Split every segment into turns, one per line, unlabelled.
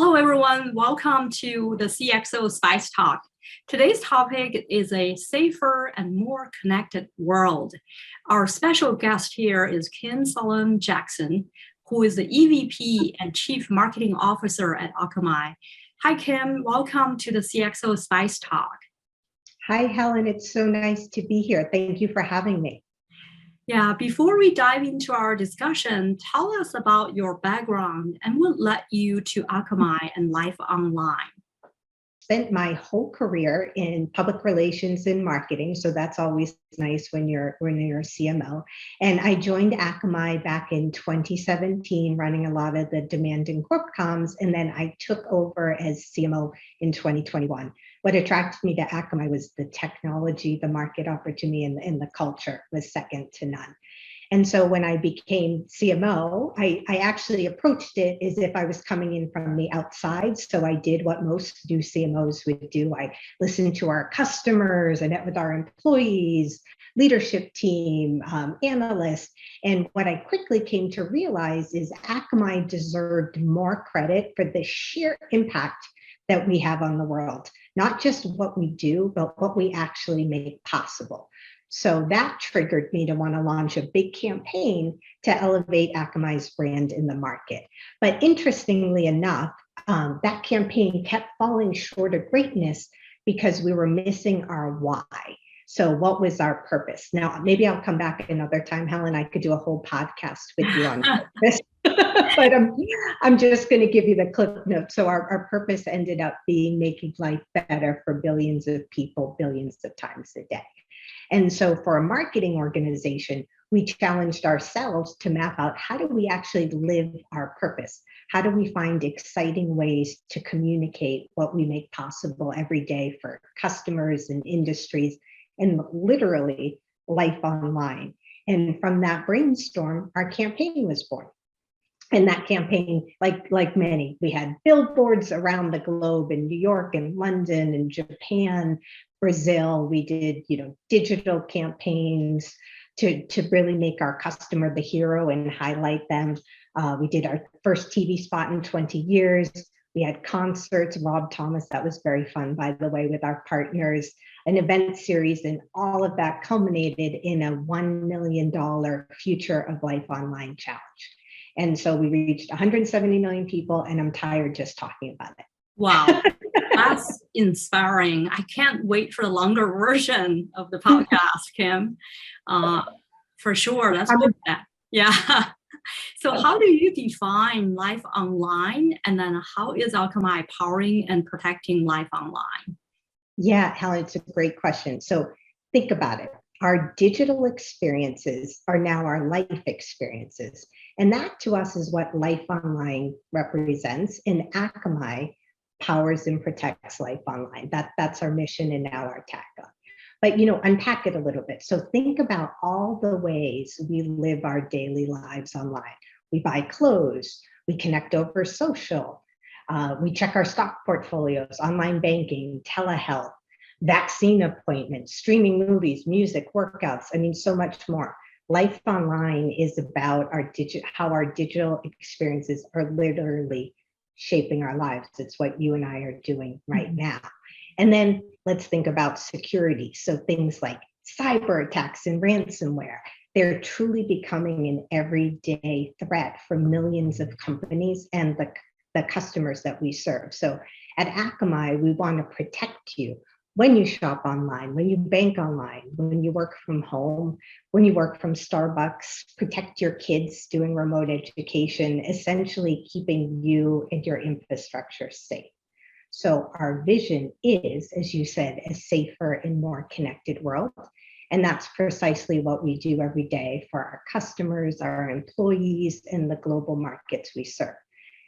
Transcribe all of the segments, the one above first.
Hello, everyone. Welcome to the CXO Spice Talk. Today's topic is a safer and more connected world. Our special guest here is Kim Salem Jackson, who is the EVP and Chief Marketing Officer at Akamai. Hi, Kim. Welcome to the CXO Spice Talk.
Hi, Helen. It's so nice to be here. Thank you for having me.
Yeah, before we dive into our discussion, tell us about your background and what led you to Akamai and life online.
Spent my whole career in public relations and marketing, so that's always nice when you're a CMO. And I joined Akamai back in 2017, running a lot of the demand and corp comms, and then I took over as CMO in 2021. What attracted me to Akamai was the technology, the market opportunity, and the culture was second to none. And so when I became CMO, I actually approached it as if I was coming in from the outside. So I did what most new CMOs would do. I listened to our customers, I met with our employees, leadership team, analysts. And what I quickly came to realize is Akamai deserved more credit for the sheer impact that we have on the world, not just what we do, but what we actually make possible. So that triggered me to want to launch a big campaign to elevate Akamai's brand in the market. But interestingly enough, that campaign kept falling short of greatness because we were missing our why. So what was our purpose? Now, maybe I'll come back another time, Helen. I could do a whole podcast with you on purpose. But I'm just going to give you the clip notes. So our purpose ended up being making life better for billions of people, billions of times a day. And so for a marketing organization, we challenged ourselves to map out how do we actually live our purpose? How do we find exciting ways to communicate what we make possible every day for customers and industries and literally life online? And from that brainstorm, our campaign was born. And that campaign, like many, we had billboards around the globe in New York and London and Japan, Brazil. We did, digital campaigns to really make our customer the hero and highlight them. We did our first TV spot in 20 years. We had concerts, Rob Thomas, that was very fun, by the way, with our partners, an event series, and all of that culminated in a $1 million Future of Life Online challenge. And so we reached 170 million people, and I'm tired just talking about it.
Wow, that's inspiring. I can't wait for the longer version of the podcast, Kim. For sure, that's good. Yeah. So how do you define life online? And then how is Akamai powering and protecting life online?
Yeah, Helen, it's a great question. So think about it. Our digital experiences are now our life experiences. And that to us is what life online represents. And Akamai powers and protects life online. That's our mission and now our tagline. But unpack it a little bit. So think about all the ways we live our daily lives online. We buy clothes, we connect over social, we check our stock portfolios, online banking, telehealth, vaccine appointments, streaming movies, music, workouts, so much more. Life online is about how our digital experiences are literally shaping our lives. It's what you and I are doing right now. And then let's think about security. So things like cyber attacks and ransomware, they're truly becoming an everyday threat for millions of companies and the customers that we serve. So at Akamai, we want to protect you when you shop online, when you bank online, when you work from home, when you work from Starbucks, protect your kids doing remote education, essentially keeping you and your infrastructure safe. So our vision is, as you said, a safer and more connected world. And that's precisely what we do every day for our customers, our employees, and the global markets we serve.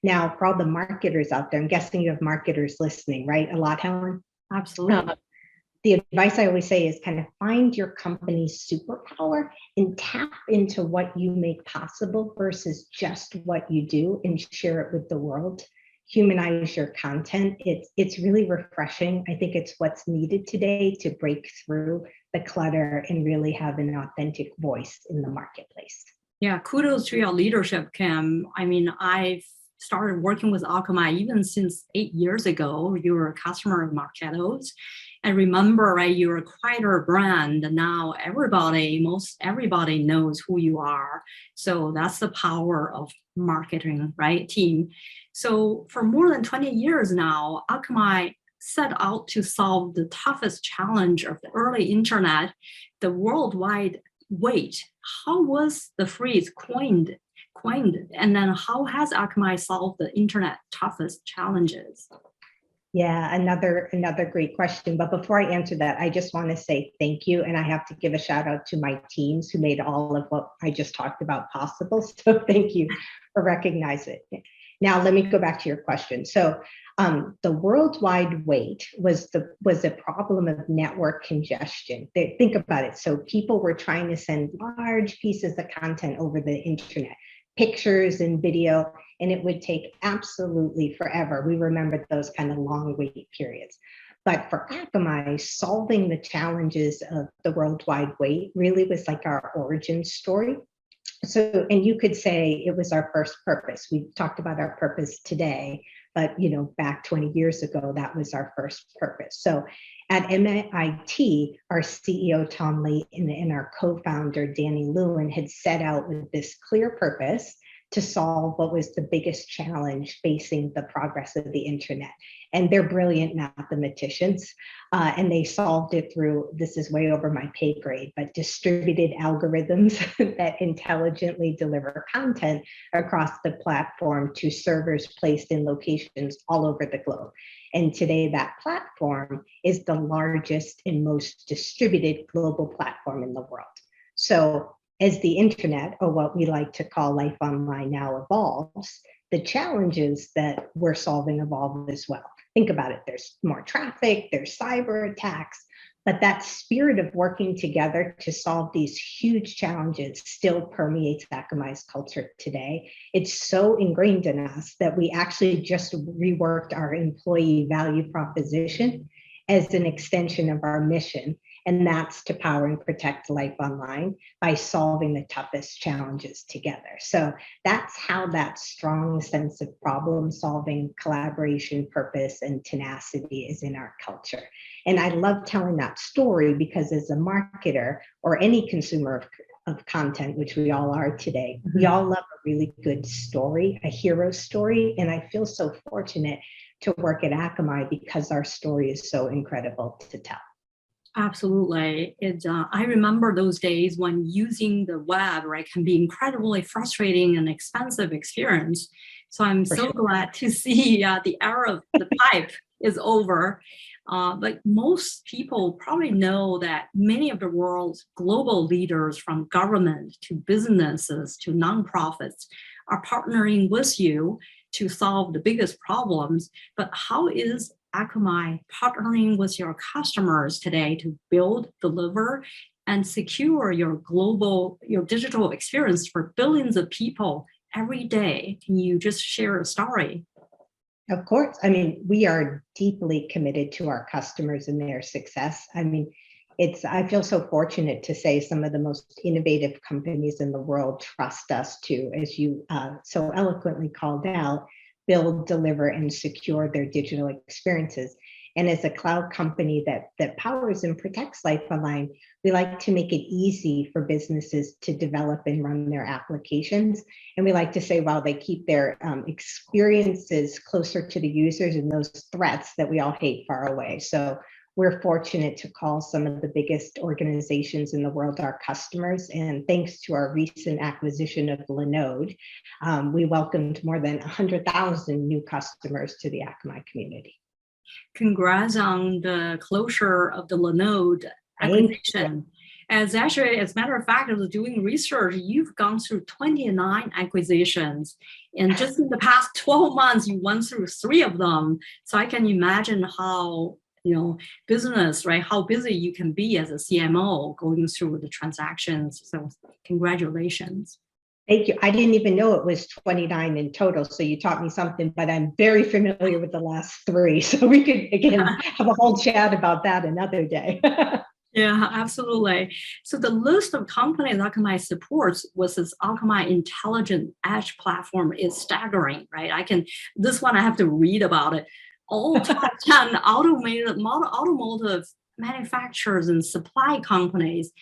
Now, for all the marketers out there, I'm guessing you have marketers listening, right? A lot, Helen?
Absolutely.
The advice I always say is kind of find your company's superpower and tap into what you make possible versus just what you do and share it with the world. Humanize your content. It's really refreshing. I think it's what's needed today to break through the clutter and really have an authentic voice in the marketplace.
Yeah, kudos to your leadership, Kim. I've started working with Akamai even since 8 years ago. You were a customer of Marketo's. And remember, right, you're a quieter brand. Now most everybody knows who you are. So that's the power of marketing, right, team. So for more than 20 years now, Akamai set out to solve the toughest challenge of the early internet, the worldwide wait. How was the phrase coined? And then how has Akamai solved the internet toughest challenges?
Yeah, another great question. But before I answer that, I just want to say thank you. And I have to give a shout out to my teams who made all of what I just talked about possible. So thank you for recognizing it. Now, let me go back to your question. So the worldwide wait was a problem of network congestion. Think about it. So people were trying to send large pieces of content over the internet, pictures and video, and it would take absolutely forever. We remember those kind of long wait periods. But for Akamai, solving the challenges of the worldwide wait really was like our origin story. So, and you could say it was our first purpose. We talked about our purpose today, but back 20 years ago, that was our first purpose. So at MIT, our CEO, Tom Lee, and our co-founder, Danny Lewin, had set out with this clear purpose to solve what was the biggest challenge facing the progress of the internet. And they're brilliant mathematicians, and they solved it through, this is way over my pay grade, but distributed algorithms that intelligently deliver content across the platform to servers placed in locations all over the globe. And today that platform is the largest and most distributed global platform in the world. So as the internet, or what we like to call life online now, evolves, the challenges that we're solving evolve as well. Think about it. There's more traffic, there's cyber attacks, but that spirit of working together to solve these huge challenges still permeates Akamai's culture today. It's so ingrained in us that we actually just reworked our employee value proposition as an extension of our mission. And that's to power and protect life online by solving the toughest challenges together. So that's how that strong sense of problem solving, collaboration, purpose, and tenacity is in our culture. And I love telling that story because as a marketer or any consumer of content, which we all are today, we all love a really good story, a hero story. And I feel so fortunate to work at Akamai because our story is so incredible to tell.
Absolutely. I remember those days when using the web, right, can be incredibly frustrating and expensive experience. So I'm so glad to see the era of the pipe is over. But most people probably know that many of the world's global leaders, from government to businesses to nonprofits, are partnering with you to solve the biggest problems. But how is Akamai partnering with your customers today to build, deliver, and secure your digital experience for billions of people every day? Can you just share a story?
Of course. I mean, we are deeply committed to our customers and their success. I mean, I feel so fortunate to say some of the most innovative companies in the world trust us to, as you so eloquently called out, build, deliver, and secure their digital experiences. And as a cloud company that powers and protects life online, we like to make it easy for businesses to develop and run their applications. And we like to say, while they keep their experiences closer to the users and those threats that we all hate far away. So we're fortunate to call some of the biggest organizations in the world our customers. And thanks to our recent acquisition of Linode, we welcomed more than 100,000 new customers to the Akamai community.
Congrats on the closure of the Linode acquisition. As a matter of fact, I was doing research, you've gone through 29 acquisitions. And just in the past 12 months, you went through 3 of them. So I can imagine how business, right? How busy you can be as a CMO going through the transactions. So congratulations.
Thank you. I didn't even know it was 29 in total. So you taught me something, but I'm very familiar with the last 3. So we could, again, have a whole chat about that another day.
Yeah, absolutely. So the list of companies Akamai supports with this Akamai Intelligent Edge platform is staggering, right? This one I have to read about it. All top 10 automotive manufacturers and supply companies,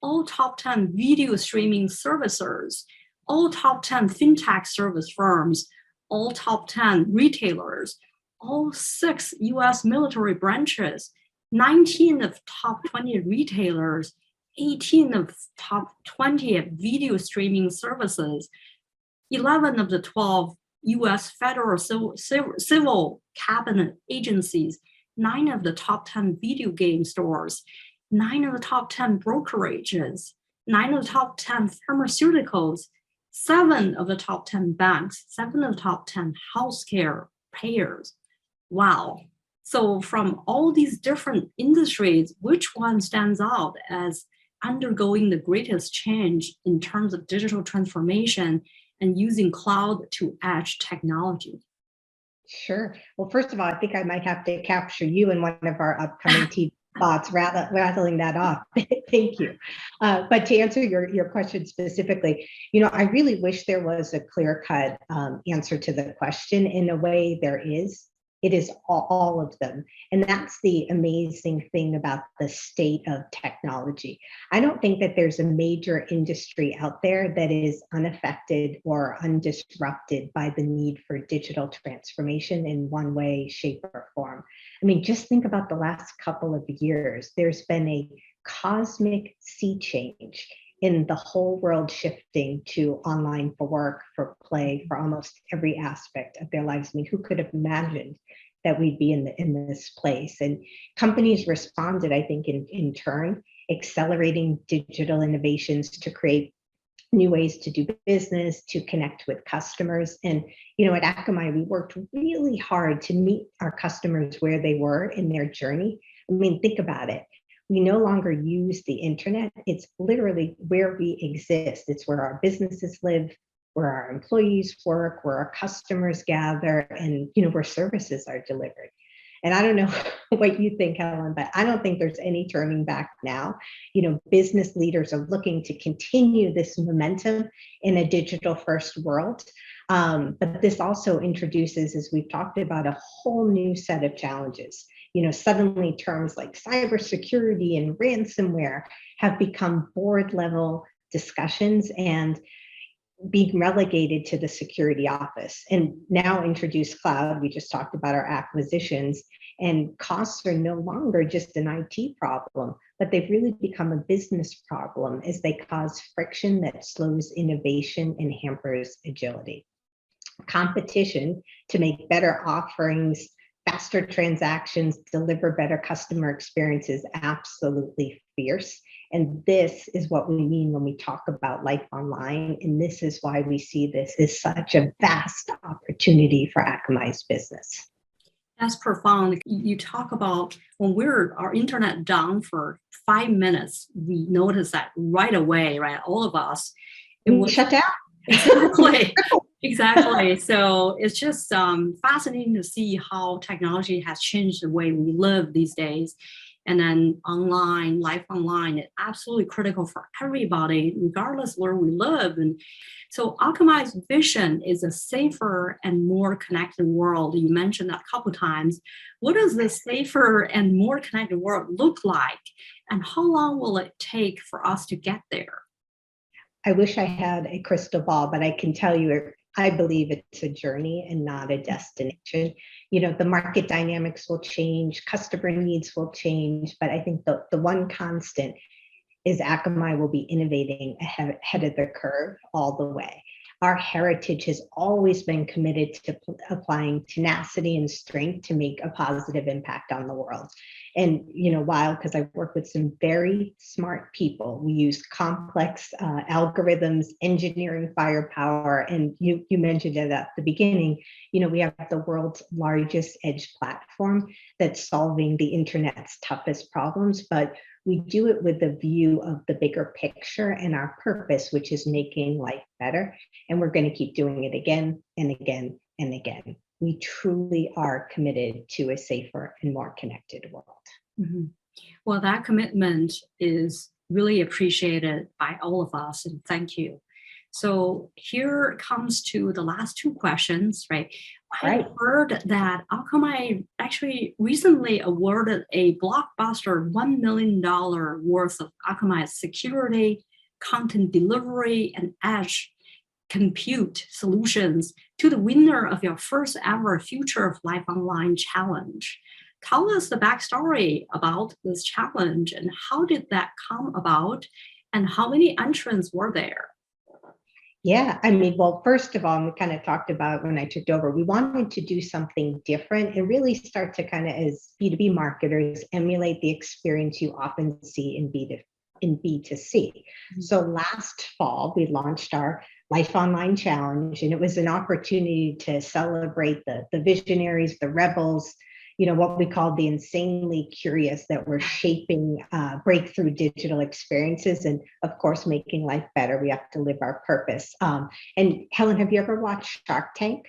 all top 10 video streaming services, all top 10 fintech service firms, all top 10 retailers, all 6 US military branches, 19 of top 20 retailers, 18 of top 20 video streaming services, 11 of the 12 US federal civil cabinet agencies, 9 of the top 10 video game stores, 9 of the top 10 brokerages, 9 of the top 10 pharmaceuticals, 7 of the top 10 banks, 7 of the top 10 healthcare payers. Wow. So from all these different industries, which one stands out as undergoing the greatest change in terms of digital transformation and using cloud to edge technology?
Sure. Well, first of all, I think I might have to capture you in one of our upcoming TV spots, rattling that off. Thank you. But to answer your question specifically, I really wish there was a clear-cut answer to the question. In a way, there is. It is all of them. And that's the amazing thing about the state of technology. I don't think that there's a major industry out there that is unaffected or undisrupted by the need for digital transformation in one way, shape, or form. I mean, just think about the last couple of years. There's been a cosmic sea change in the whole world shifting to online for work, for play, for almost every aspect of their lives. I mean, who could have imagined that we'd be in this place? And companies responded, I think, in turn, accelerating digital innovations to create new ways to do business, to connect with customers. And, at Akamai, we worked really hard to meet our customers where they were in their journey. I mean, think about it. We no longer use the internet. It's literally where we exist. It's where our businesses live, where our employees work, where our customers gather, and where services are delivered. And I don't know what you think, Helen, but I don't think there's any turning back now. Business leaders are looking to continue this momentum in a digital first world. But this also introduces, as we've talked about, a whole new set of challenges. Suddenly terms like cybersecurity and ransomware have become board level discussions and being relegated to the security office. And now introduce cloud. We just talked about our acquisitions, and costs are no longer just an IT problem, but they've really become a business problem as they cause friction that slows innovation and hampers agility. Competition to make better offerings, faster transactions, deliver better customer experiences, absolutely fierce. And this is what we mean when we talk about life online. And this is why we see this as such a vast opportunity for Akamai's business.
That's profound. You talk about when our internet down for 5 minutes, we notice that right away, right? All of us.
It was shut down.
Exactly. Exactly. So it's just fascinating to see how technology has changed the way we live these days. And then life online, it's absolutely critical for everybody, regardless where we live. And so Akamai's vision is a safer and more connected world. You mentioned that a couple of times. What does the safer and more connected world look like? And how long will it take for us to get there?
I wish I had a crystal ball, but I can tell you, I believe it's a journey and not a destination. The market dynamics will change, customer needs will change, but I think the one constant is Akamai will be innovating ahead of the curve all the way. Our heritage has always been committed to applying tenacity and strength to make a positive impact on the world. And, because I work with some very smart people, we use complex algorithms, engineering firepower, and you mentioned it at the beginning, we have the world's largest edge platform that's solving the internet's toughest problems, but we do it with the view of the bigger picture and our purpose, which is making life better. And we're going to keep doing it again and again and again. We truly are committed to a safer and more connected world.
Mm-hmm. Well, that commitment is really appreciated by all of us, and thank you. So here comes to the last two questions, right? I
Right.
heard that Akamai actually recently awarded a blockbuster $1 million worth of Akamai security, content delivery, and edge compute solutions to the winner of your first ever Future of Life Online challenge. Tell us the backstory about this challenge and how did that come about and how many entrants were there?
Yeah, I mean, well, first of all, we kind of talked about when I took over, we wanted to do something different and really start to kind of, as B2B marketers, emulate the experience you often see in B2C. So last fall, we launched our Life Online Challenge, and it was an opportunity to celebrate the visionaries, the rebels, what we call the insanely curious that were shaping breakthrough digital experiences and, of course, making life better. We have to live our purpose. And Helen, have you ever watched Shark Tank?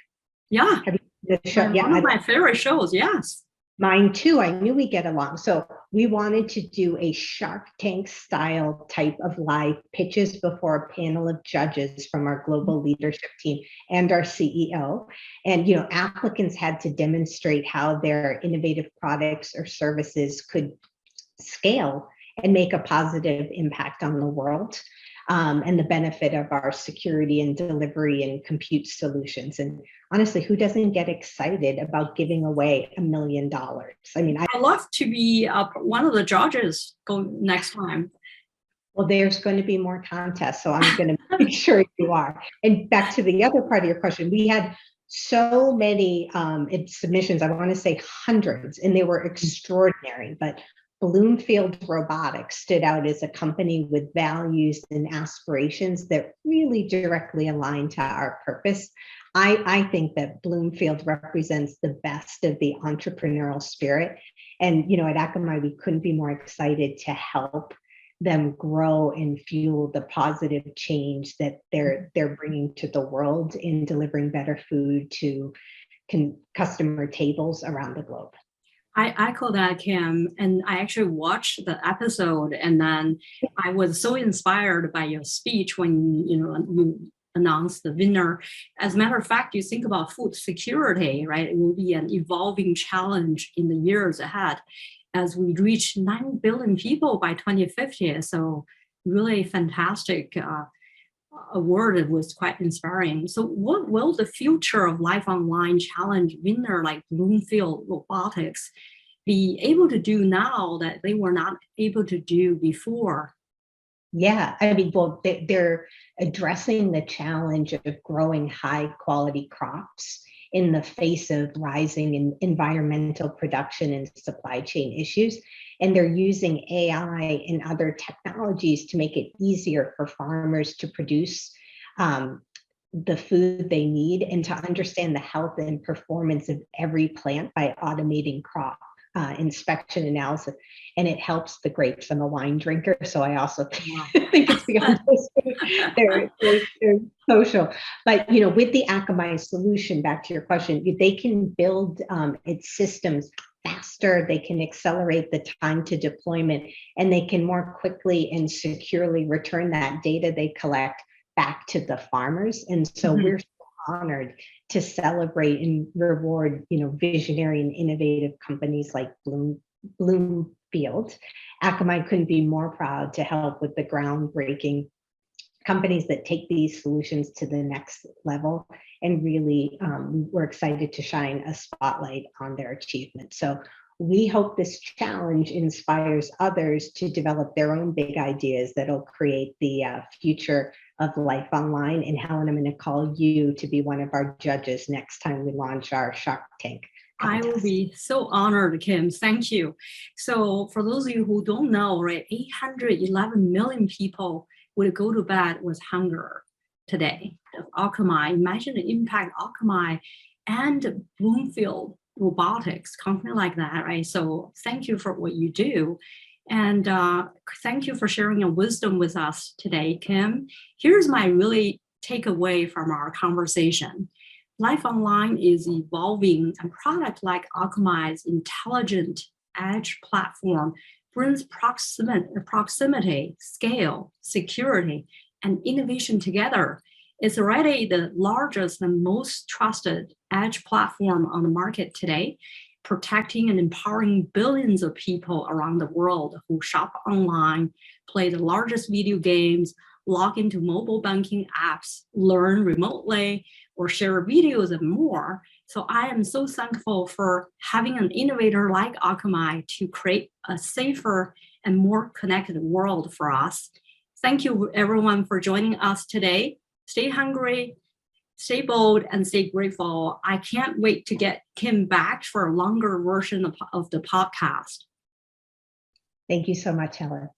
Yeah,
Have you the show?
one
Yeah,
of my favorite shows, yes.
mine too. I knew we get along. So we wanted to do a Shark Tank style type of live pitches before a panel of judges from our global leadership team and our CEO. And applicants had to demonstrate how their innovative products or services could scale and make a positive impact on the world. And the benefit of our security and delivery and compute solutions. And honestly, who doesn't get excited about giving away $1 million? I mean,
I'd love to be one of the judges go next time.
well, there's going to be more contests, so I'm going to make sure you are. And back to the other part of your question, we had so many submissions, I want to say hundreds, and they were extraordinary. But Bloomfield Robotics stood out as a company with values and aspirations that really directly align to our purpose. I think that Bloomfield represents the best of the entrepreneurial spirit. And, at Akamai, we couldn't be more excited to help them grow and fuel the positive change that they're bringing to the world in delivering better food to customer tables around the globe.
I echo that, Kim, and I actually watched the episode, and then I was so inspired by your speech when you announced the winner. As a matter of fact, you think about food security, right? It will be an evolving challenge in the years ahead as we reach 9 billion people by 2050. So really fantastic award. It was quite inspiring. So what will the Future of Life Online challenge winner like Bloomfield Robotics be able to do now that they were not able to do before?
Yeah, I mean, well, they're addressing the challenge of growing high quality crops in the face of rising environmental production and supply chain issues. And they're using AI and other technologies to make it easier for farmers to produce the food they need and to understand the health and performance of every plant by automating crop inspection analysis. And it helps the grapes. I'm a wine drinker, so I also think it's beyond just they're social. But with the Akamai solution, back to your question, they can build its systems faster, they can accelerate the time to deployment, and they can more quickly and securely return that data they collect back to the farmers. And so we're so honored to celebrate and reward, visionary and innovative companies like Bloomfield. Akamai couldn't be more proud to help with the groundbreaking companies that take these solutions to the next level. And really, we're excited to shine a spotlight on their achievements. So we hope this challenge inspires others to develop their own big ideas that'll create the future of life online. And Helen, I'm going to call you to be one of our judges next time we launch our Shark Tank contest.
I will be so honored, Kim. Thank you. So for those of you who don't know, right, 811 million people would go to bed with hunger today. Akamai, imagine the impact Akamai and Bloomfield Robotics, company like that, right? So thank you for what you do. And thank you for sharing your wisdom with us today, Kim. Here's my really takeaway from our conversation. Life Online is evolving, and product like Akamai's intelligent edge platform brings proximity, scale, security, and innovation together. It's already the largest and most trusted edge platform on the market today, protecting and empowering billions of people around the world who shop online, play the largest video games, log into mobile banking apps, learn remotely, or share videos and more. So I am so thankful for having an innovator like Akamai to create a safer and more connected world for us. Thank you everyone for joining us today. Stay hungry, stay bold, and stay grateful. I can't wait to get Kim back for a longer version of the podcast.
Thank you so much, Helen.